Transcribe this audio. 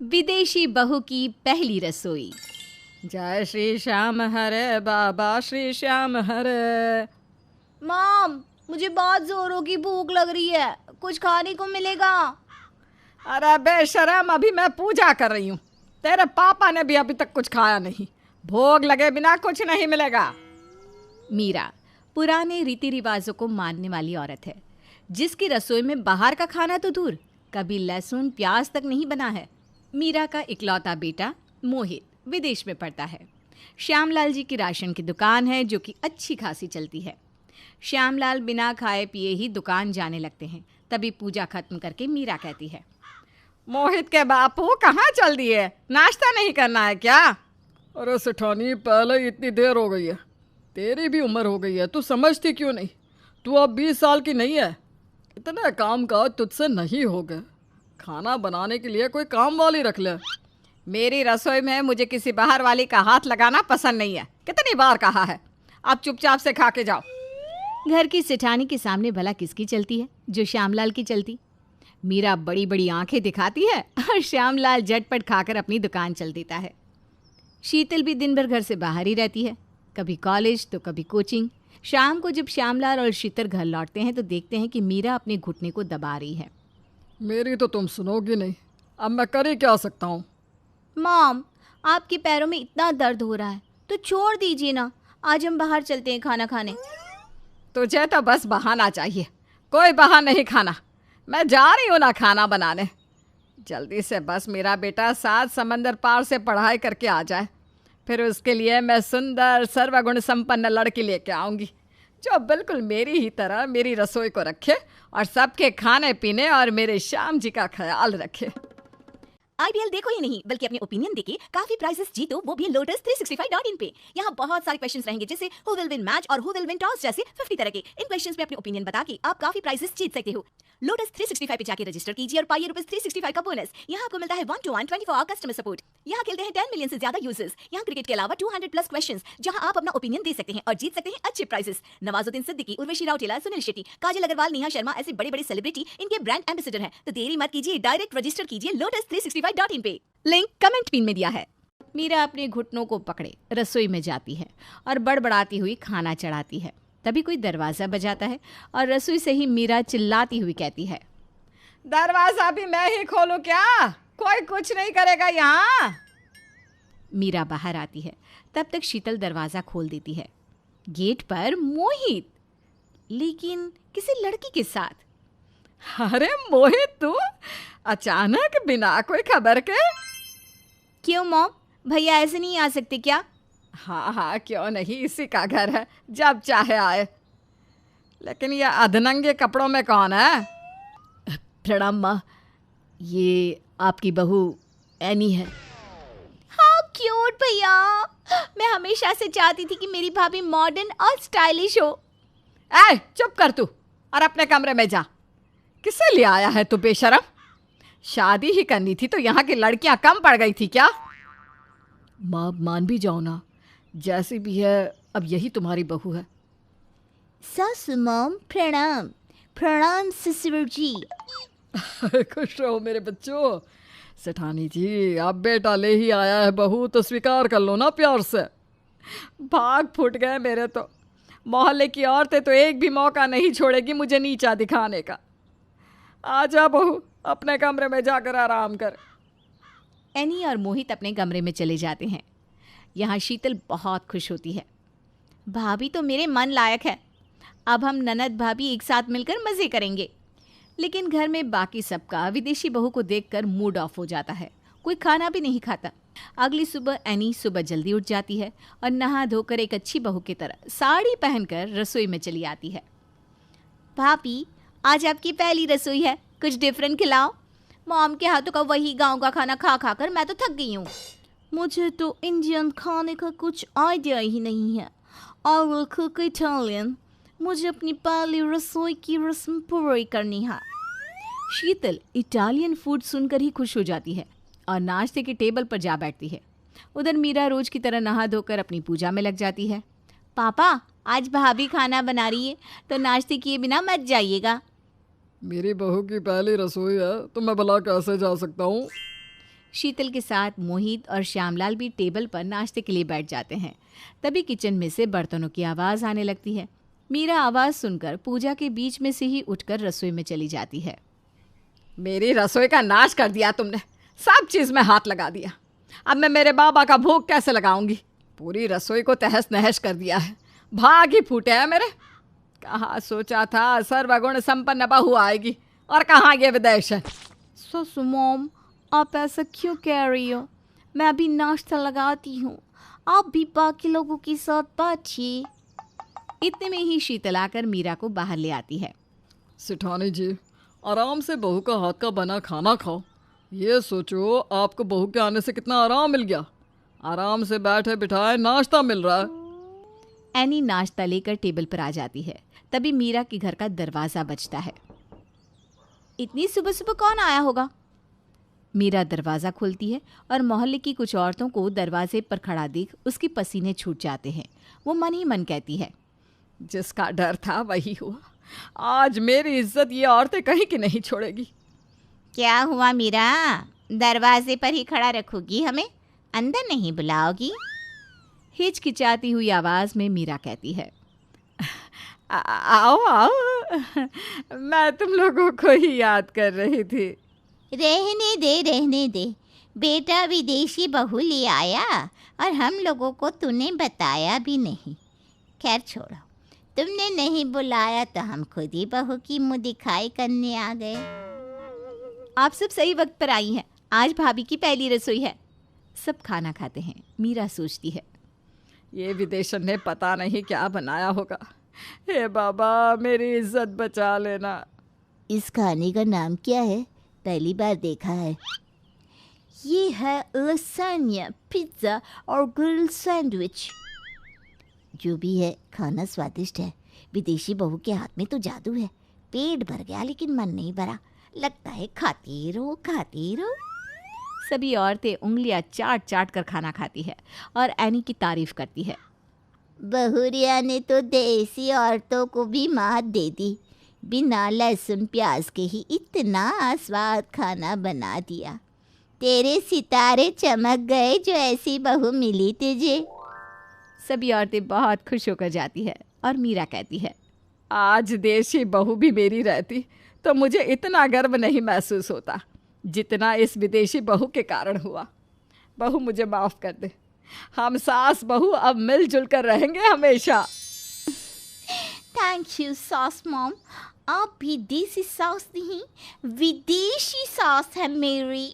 विदेशी बहू की पहली रसोई। जय श्री श्याम हरे बाबा श्री श्याम हरे। मॉम, मुझे बहुत जोरों की भूख लग रही है, कुछ खाने को मिलेगा? अरे बेशरम, अभी मैं पूजा कर रही हूँ। तेरे पापा ने भी अभी तक कुछ खाया नहीं। भोग लगे बिना कुछ नहीं मिलेगा। मीरा पुराने रीति रिवाजों को मानने वाली औरत है, जिसकी रसोई में बाहर का खाना तो दूर, कभी लहसुन प्याज तक नहीं बना है। मीरा का इकलौता बेटा मोहित विदेश में पढ़ता है। श्यामलाल जी की राशन की दुकान है, जो कि अच्छी खासी चलती है। श्यामलाल बिना खाए पिए ही दुकान जाने लगते हैं। तभी पूजा खत्म करके मीरा कहती है, मोहित के बापू कहाँ चल दिए? नाश्ता नहीं करना है क्या? अरे सेठानी, पहले ही इतनी देर हो गई है। तेरी भी उम्र हो गई है, तू समझती क्यों नहीं? तू अब 20 साल की नहीं है। इतना काम का तुझसे नहीं हो गया। खाना बनाने के लिए कोई काम वाली रख ले। मेरी रसोई में मुझे किसी बाहर वाली का हाथ लगाना पसंद नहीं है। कितनी बार कहा है, आप चुपचाप से खा के जाओ। घर की सेठानी के सामने भला किसकी चलती है, जो श्यामलाल की चलती। मीरा बड़ी बड़ी आंखें दिखाती है और श्यामलाल झटपट खाकर अपनी दुकान चल देता है। शीतल भी दिन भर घर से बाहर ही रहती है, कभी कॉलेज तो कभी कोचिंग। शाम को जब श्यामलाल और शीतल घर लौटते हैं तो देखते हैं कि मीरा अपने घुटने को दबा रही है। मेरी तो तुम सुनोगी नहीं, अब मैं कर ही क्या सकता हूँ। मॉम, आपके पैरों में इतना दर्द हो रहा है तो छोड़ दीजिए ना, आज हम बाहर चलते हैं खाना खाने। तुझे तो बस बहाना चाहिए, कोई बहाना नहीं खाना। मैं जा रही हूँ ना खाना बनाने। जल्दी से बस मेरा बेटा 7 समंदर पार से पढ़ाई करके आ जाए, फिर उसके लिए मैं सुंदर सर्वगुण संपन्न लड़की लेके आऊँगी, जो बिल्कुल मेरी ही तरह मेरी रसोई को रखे और सबके खाने पीने और मेरे श्याम जी का ख्याल रखे। आईपीएल देखो ही नहीं, बल्कि अपने ओपिनियन देके काफी प्राइजेस जीतो, वो भी lotus365.in पे। यहाँ बहुत सारे क्वेश्चंस रहेंगे, जैसे हु विल विन मैच और हु विल विन टॉस जैसे 50 तरह के। इन क्वेश्चंस में अपने ओपिनियन बता के आप काफी प्राइजेस जीत सकते हो। लोटस 365 पे जाके रजिस्टर कीजिए और पाइए ₹365 का बोनस। यहाँ आपको मिलता है 1-to-1 24 कस्टमर सपोर्ट। यहाँ खेलते हैं 10 मिलियन से ज्यादा यूजर्स। यहाँ क्रिकेट के अलावा 200+ क्वेश्चंस, जहाँ आप अपना ओपिनियन दे सकते हैं और जीत सकते हैं अच्छे प्राइजेस। नवाजुद्दीन सिद्दीकी, उर्वशी राउटेला, सुनील शेट्टी, काजल अग्रवाल, नेहा शर्मा ऐसे बड़े बड़े सेलिब्रिटी इनके ब्रांड एम्बेसडर हैं। तो देरी मत कीजिए, डायरेक्ट रजिस्टर कीजिए lotus365.in पे। लिंक कमेंट पिन में दिया है। मीरा अपने घुटनों को पकड़े रसोई में जाती है और बड़बड़ाती हुई खाना चढ़ाती है। तभी कोई दरवाज़ा बजाता है और रसोई से ही मीरा चिल्लाती हुई कहती है, दरवाजा भी मैं ही खोलूं क्या? कोई कुछ नहीं करेगा यहाँ। मीरा बाहर आती है, तब तक शीतल दरवाज़ा खोल देती है। गेट पर मोहित, लेकिन किसी लड़की के साथ। अरे मोहित, तू अचानक बिना कोई खबर के? क्यों मॉम, भैया ऐसे नहीं आ सकते क्या? हाँ हाँ, क्यों नहीं, इसी का घर है, जब चाहे आए। लेकिन ये अधनंगे कपड़ों में कौन है? प्रणाम माँ, ये आपकी बहू एनी है। हाउ क्यूट भैया, मैं हमेशा से चाहती थी कि मेरी भाभी मॉडर्न और स्टाइलिश हो। ए, चुप कर तू और अपने कमरे में जा। किसे ले आया है तू बेशरम? शादी ही करनी थी तो यहाँ की लड़कियां कम पड़ गई थी क्या? माँ मान भी जाओ ना, जैसी भी है अब यही तुम्हारी बहू है। सासू मॉम, प्रणाम। प्रणाम ससुर जी। खुश रहो मेरे बच्चों। सेठानी जी, अब बेटा ले ही आया है बहू, तो स्वीकार कर लो ना प्यार से। भाग फूट गए मेरे तो। मोहल्ले की औरतें तो एक भी मौका नहीं छोड़ेगी मुझे नीचा दिखाने का। आजा बहू, अपने कमरे में जाकर आराम कर। एनी और मोहित अपने कमरे में चले जाते हैं। यहाँ शीतल बहुत खुश होती है। भाभी तो मेरे मन लायक है, अब हम ननद भाभी एक साथ मिलकर मजे करेंगे। लेकिन घर में बाकी सबका विदेशी बहू को देखकर मूड ऑफ हो जाता है। कोई खाना भी नहीं खाता। अगली सुबह एनी सुबह जल्दी उठ जाती है और नहा धोकर एक अच्छी बहू की तरह साड़ी पहनकर रसोई में चली आती है। भाभी, आज आपकी पहली रसोई है, कुछ डिफरेंट खिलाओ। मॉम के हाथों का वही गांव का खाना खा खा कर मैं तो थक गई हूँ। मुझे तो इंडियन खाने का कुछ आइडिया ही नहीं है। I will cook Italian. मुझे अपनी पहली रसोई की रस्म पूरी करनी है। शीतल इटालियन फूड सुनकर ही खुश हो जाती है और नाश्ते के टेबल पर जा बैठती है। उधर मीरा रोज की तरह नहा धोकर अपनी पूजा में लग जाती है। पापा, आज भाभी खाना बना रही है तो नाश्ते किए बिना मत जाइएगा। मेरी बहू की पहली रसोई है तो मैं भला कैसे जा सकता हूँ? शीतल के साथ मोहित और श्यामलाल भी टेबल पर नाश्ते के लिए बैठ जाते हैं। तभी किचन में से बर्तनों की आवाज़ आने लगती है। मीरा आवाज़ सुनकर पूजा के बीच में से ही उठकर रसोई में चली जाती है। मेरी रसोई का नाश कर दिया तुमने, सब चीज़ में हाथ लगा दिया। अब मैं मेरे बाबा का भोग कैसे लगाऊंगी? पूरी रसोई को तहस नहस कर दिया है, भाग ही फूटे हैं मेरे। कहाँ सोचा था सर्वगुण संपन्न बहू आएगी और कहाँ ये विदेश है। ससु मॉम, आप ऐसा क्यों कह रही हो? मैं अभी नाश्ता लगाती हूँ, आप भी बाकी लोगों के साथ बैठिए। इतने में ही शीतल आकर मीरा को बाहर ले आती है। सिठानी जी, आराम से बहू का हाथ का बना खाना खाओ। ये सोचो आपको बहू के आने से कितना आराम मिल गया। आराम से बैठे बिठाए नाश्ता मिल रहा है। एनी नाश्ता लेकर टेबल पर आ जाती है। तभी मीरा के घर का दरवाज़ा बजता है। इतनी सुबह सुबह कौन आया होगा? मीरा दरवाज़ा खोलती है और मोहल्ले की कुछ औरतों को दरवाजे पर खड़ा देख उसके पसीने छूट जाते हैं। वो मन ही मन कहती है, जिसका डर था वही हुआ। आज मेरी इज्जत ये औरतें कहीं की नहीं छोड़ेगी। क्या हुआ मीरा, दरवाजे पर ही खड़ा रखोगी हमें, अंदर नहीं बुलाओगी? हिचकिचाती हुई आवाज़ में मीरा कहती है, आओ आओ, मैं तुम लोगों को ही याद कर रही थी। रहने दे, बेटा विदेशी बहू ले आया और हम लोगों को तूने बताया भी नहीं। खैर छोड़ो, तुमने नहीं बुलाया तो हम खुद ही बहू की मुँह दिखाई करने आ गए। आप सब सही वक्त पर आई हैं। आज भाभी की पहली रसोई है। सब खाना खाते हैं। मीरा सोचती है, ये विदेशन ने पता नहीं क्या बनाया होगा। हे बाबा, मेरी इज्जत बचा लेना। इस खाने का नाम क्या है? पहली बार देखा है। ये है लसान्या, पिज्ज़ा और ग्रिल सैंडविच। जो भी है, खाना स्वादिष्ट है। विदेशी बहू के हाथ में तो जादू है। पेट भर गया लेकिन मन नहीं भरा। लगता है खाती रहो। सभी औरतें उंगलियां चाट चाट कर खाना खाती है और एनी की तारीफ करती है। बहुरिया ने तो देसी औरतों को भी मात दे दी। बिना लहसुन प्याज के ही इतना स्वाद खाना बना दिया। तेरे सितारे चमक गए जो ऐसी बहू मिली तुझे। सभी औरतें बहुत खुश होकर जाती है और मीरा कहती है, आज देशी बहू भी मेरी रहती तो मुझे इतना गर्व नहीं महसूस होता जितना इस विदेशी बहू के कारण हुआ। बहू मुझे माफ़ कर दे। हम सास बहू अब मिलजुल कर रहेंगे हमेशा। थैंक यू सास मॉम। आप भी देसी सास नहीं, विदेशी सास है मेरी।